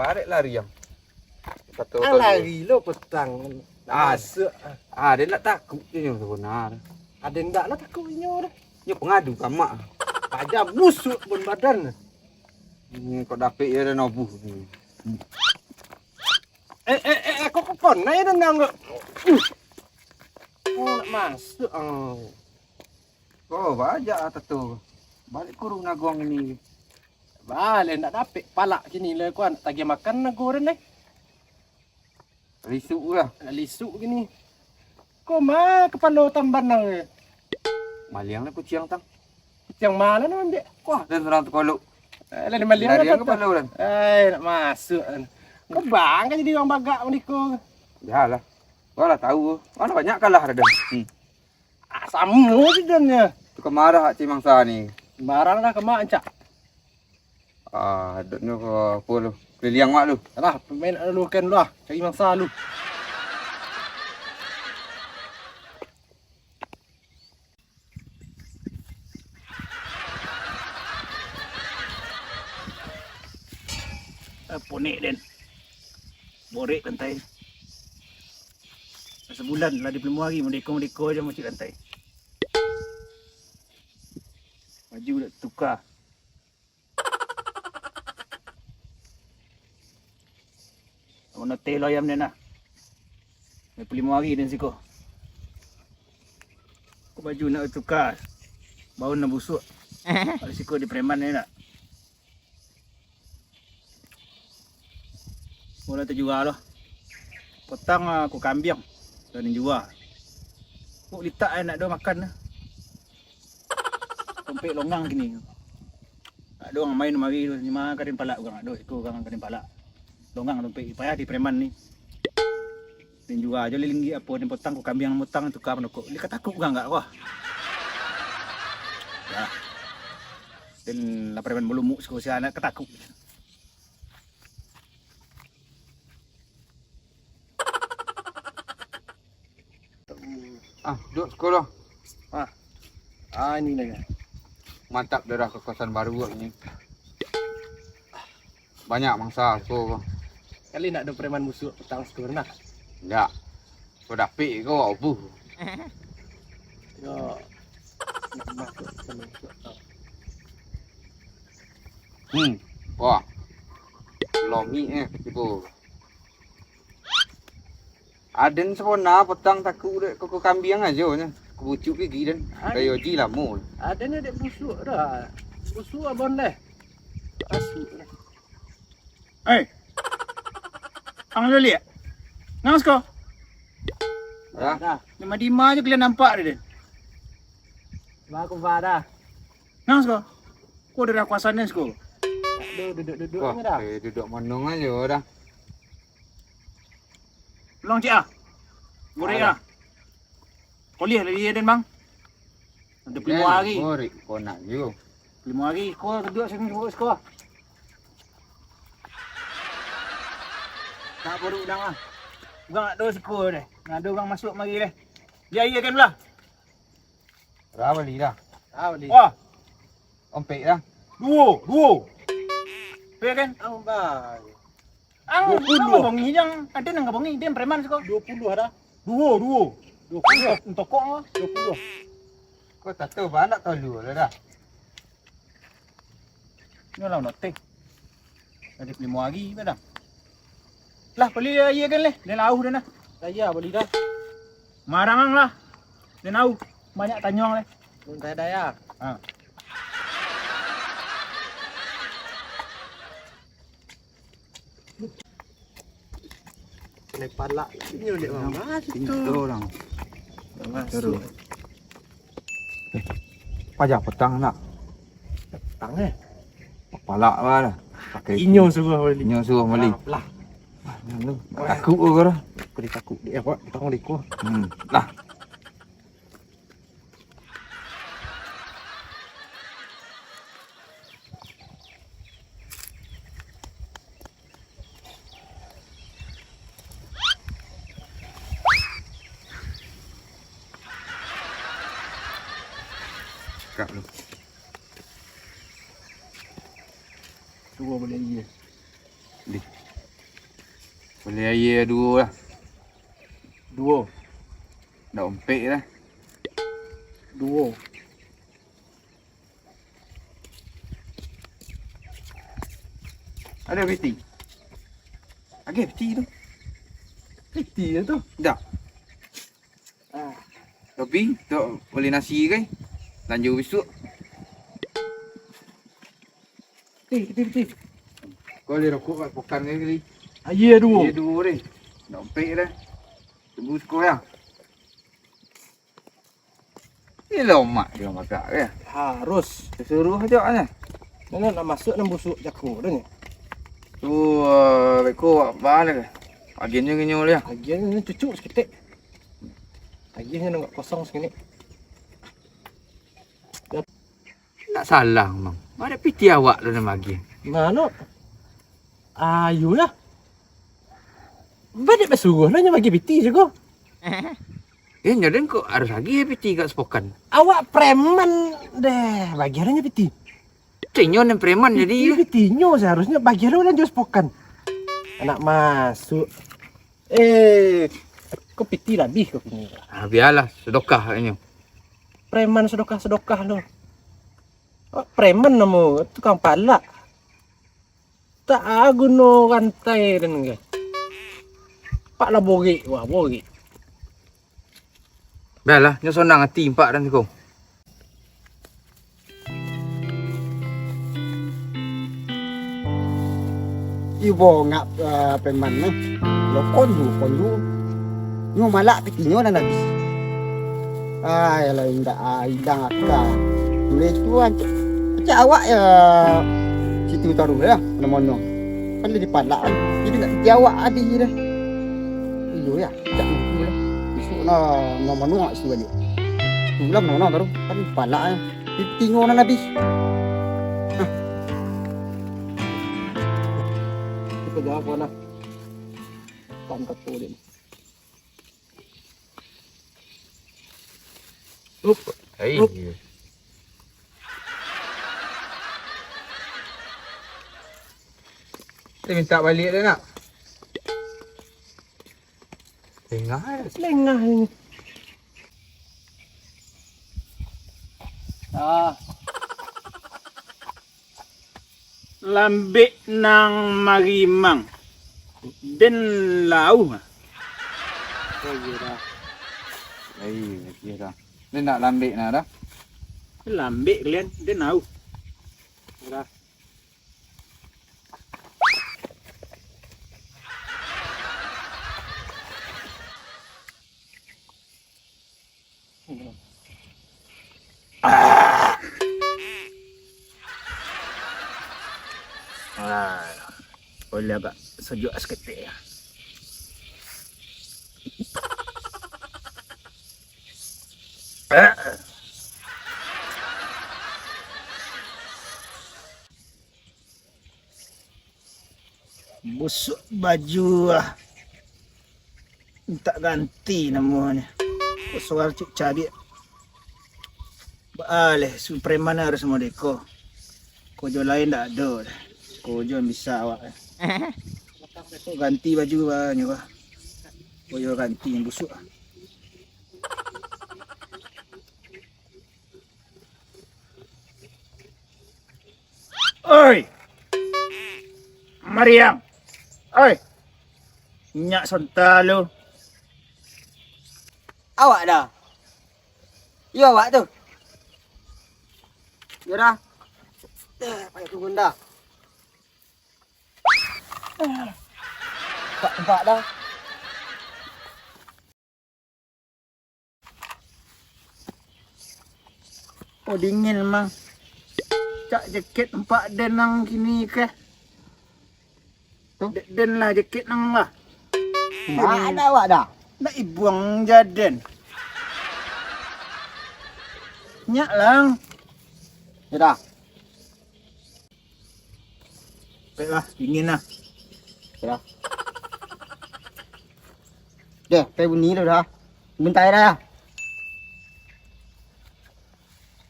balik lari yang. Satu lari lo petang. Ada nak takut je sebenar. Ada ndak lah takut nyo dah. Nyo pengadu kamak. Pajam busuk pun badan. Kau dapik ya dah nobuh. Kok kon naik dah nang. Nak masuk. Kau bajak tu. Balik kurung naguang ini. Balik nak dapik palak kini lah kuan tagih makan nago ren Risuk lah. Lisuk gini. Kau mah kepala tamban nang. Maliang lah kuciang tang. Yang mana nang dia? Wah, dan orang tu kolok. Lah maliang Larian apa? kepala orang. Nak masuk. Kau bang kan jadi orang bagak meniku. Ya lah. Kau lah tahu. Mana banyak kalah ada. Samu sidanya. Tu kemarah hak cimangsa ni. Barang lah kemak ancak. Duk nu apa lu? Keliling mak lu. Lah, pemain lu kan lu lah. Cari mangsa lu. Ponik Den. Borek lantai. Sebulan lah di Pelimu hari mendekor-mendekor je macam lantai. Baju dah tukar. Mana tel ayam ni nak. Di Pelimu hari dan siko. Kau baju nak tukar. Bau nak busuk. Ada siko di preman ni nak. Mula terjual lah. Petang aku kambing dan jual. Kok litak nak ada makan lah. Tompek longang gini. Ada orang main mari tu, ni mah kadin palak orang ada ikut orang kadin palak. Longang tompek payah di preman ni. Dan jual aja linggi apa ni petang aku kambing mutang tukar menukuk. Dia kata takut orang enggak wah. Ya. Dan la preman belum muka si anak ketakut. Duduk sekolah. Ini lagi. Mantap darah ke kosan baru ni. Banyak mangsa so. Kali nak ada preman busuk petang sekolah nak. Tak. Kau dapik kau abuh. Yo. Wah. Lomi tipu. Aden sepona petang takut dek kau kambing aja nya. Kau bucuk gigi dan kayo ji lamu. Ada ni dek busuk dah. Busuk abon deh. Asuk dah. Ang lali. Ngangas ko? Ya. Dah. Lima-lima je kalian nampak dia. Ba aku ba dah. Ngangas ko? Kau dah kuasa ni ko. Duduk Wah, ni dah. duduk menung aja dah. Long cik ah. Goreng ah. Kuliah lagi Den bang. Ada Pelimu hari. Goreng kau nak je. Pelimu hari kau duduk sini sekolah. Tak baru udang ah. Orang nak dua sekolah deh. Ada orang masuk mari deh. Dia iya kan belah. Berapa beli dah? Beli. Wah, Ompek dah. dua. Iya kan? Bang. Ang 20. nama bongi yang ada nang bongi dia preman sekolah. 20 ada. Dua. 20. Untuk kok 20. Kau tak tahu bah nak tahu lu dah. ni lah nak teh. Ada Pelimu hari dah. Lah beli iya kan leh. Dia lau dah nah. Saya beli dah. Marang lah. Dia lau banyak tanyong leh. Pun saya daya. Ha. Kena palak ni oleh mama situ. Itu orang. Seru. Pajak petang nak. Tang Palak lah. Pakai Inyo suruh beli. Inyo suruh beli. Lah. Lu takut kau dah. Aku takut dia apa? Tang liku. Lah. Cakap lu. Suruh beli dia. Di. Beli air dua lah. Dua. Dah ompek lah. Dua. Ada peti. Agak peti tu. Piti je tu. Dah. Tapi tu boleh nasi kan? Lanjut besok. Piti. Kau boleh rokok kat pokan ni kali. Air dua. Dia dua ni. Dah ompek dah. Tunggu sekolah. Ni lomak dia masak ke? Harus. Suruh ajak kan? Mana nak masuk dan busuk jakur dah ni. Tu beko mana ke? Agennya kenyol dia. Agian ni cucuk seketik. Agian nak kosong sekali. Tak salah bang. Ada piti awak dalam bagi. Mana? Ayu lah. Badak bersuruh lah yang bagi piti je kau. Nyodan kok harus lagi piti kat sepokan. Awak preman deh. Bagi adanya piti. Cenyon yang preman jadi. Pitinyo seharusnya bagi ada orang sepokan. Anak masuk. Kau piti lebih kau punya. Biarlah sedekah ini. Preman sedekah lo. Oh, preman namu tukang palak. Tak guna rantai dan enggak. Pak lah borik, wah borik. Biarlah, nyo sonang hati empat dan kau. Ibo ngap preman na. Lo kondu. Nyo malak pitinyo na nabi. Ay, ala inda idang akka. Mulai tuan. Macam awak ya situ taruh ya, mana-mana. Kan di palak. Jadi nak piti awak adi dah. Iyo ya, cak dulu lah. Besok na mana-mana situ balik. Tulam mana baru kan di palak ya. Pitinyo na nabi. Kita jawab mana? Pantat tu dia. Hei. Dia minta balik dia nak. Tengah dah. Selengah ini. Lambik nang marimang. Den lau. Oh iya dah. Hei, dia dah. Dia nak lambik nak dah. Lambik kalian den lau. Dah. Boleh agak sejuk seketik ya. Busuk baju lah. Tak ganti namanya. Suara cik cabi. Boleh, preman harus mau deko. Kojo lain tak ada. Kojo yang bisa awak. So, ganti baju banyak lah. Kojo ganti yang busuk. Oi! Mariam! Oi! Nyak sonta lu. Awak dah. Ya awak tu. Ya dah. Payah turun dah. Tempat dah. Oh dingin memang. Cak jaket empat den nang kini ke? Den lah jaket nang lah. Mana awak dah? Nak ibuang jaden. Nyak lang. Ya dah. Baiklah, dingin lah. Ya dah. Deh, kayak bunyi tu dah. Bentar dah.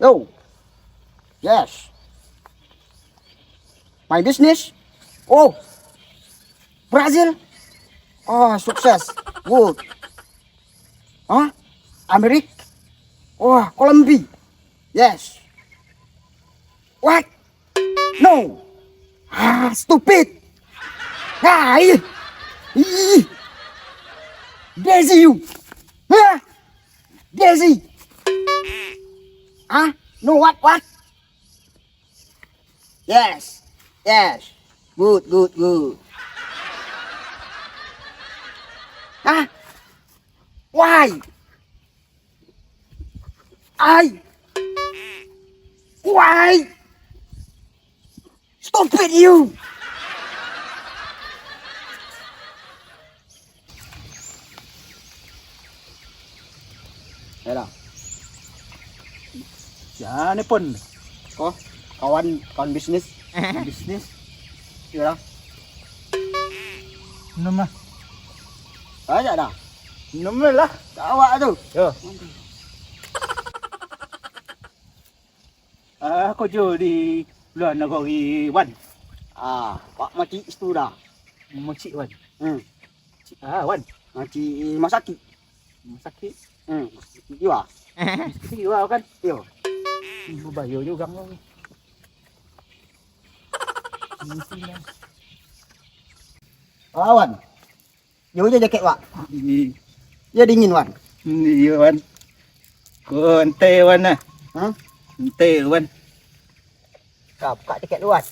Yo. Yes. My business. Oh. Brazil. Oh, sukses. Good. Hah? Amerik? Oh, Colombia. Yes. What? No. Ah, stupid. Ah, ih. Ih. Daisy you. Huh? Daisy. Huh? No, what? Yes. Yes. Good, good, good. Huh? Why? Why? Stupid you. Đây Siya ni pon. có kawan bisnis. Bisnis. Chưa đâu? Ano ma? Đấy vậy nào? Ano ma lah? Đó vậy tu. Yo. Ako jo di luar negeri Wan. À, Pak Maci itu dah. Mochi Wan. Hmm. Wan. Maci Masaki. Sakit. Hmm. Jiwa. Sakit wow kan? Yo. Ibu bayo juga ngong. Wan. Yo je jaket Wak. Ini Dia dingin Wan. Wan. Ko ante Wan nah. Hah? Ante Wan. Kau buka jaket lu Wan.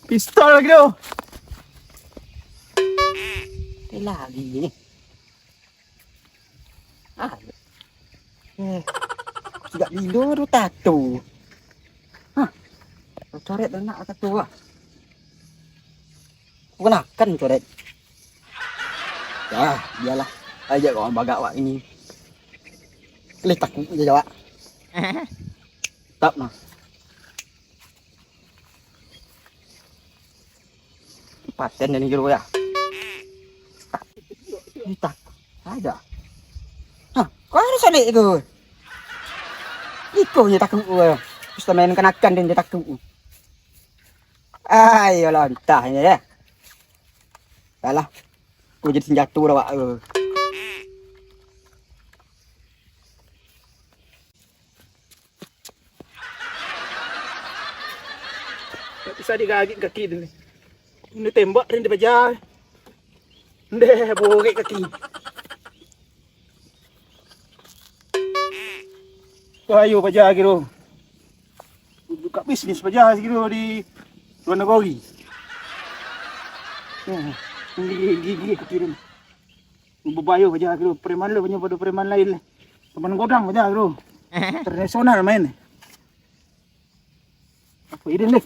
Pistol lagi tu. Cái lagi ni. Ah. Tidak lindo tu tato. Hah. Coret dah nak tato ah. Kenakan coret. Ya, biarlah. Aja orang bagak Wak ini. Kelih takut je Wak. Tak nah. Paten ni jero ya. Ni tak. Ada. Hah, kau ada salik tu. Iko je takut gua. Terus main kenakan dia takut. Ayolah entah ni ya. Salah. Aku jadi senjata dah Wak. Tak bisa digagit kaki dia ni. Ini tembak dia bajar. Deh, borek kaki. Ayo bajar gitu. Buka bisnis bajar gitu di luar negeri. Gigi kaki dia. Bebayo bajar gitu. Preman lu punya pada preman lain. Teman godang bajar gitu. Internasional main. Apa ide ni?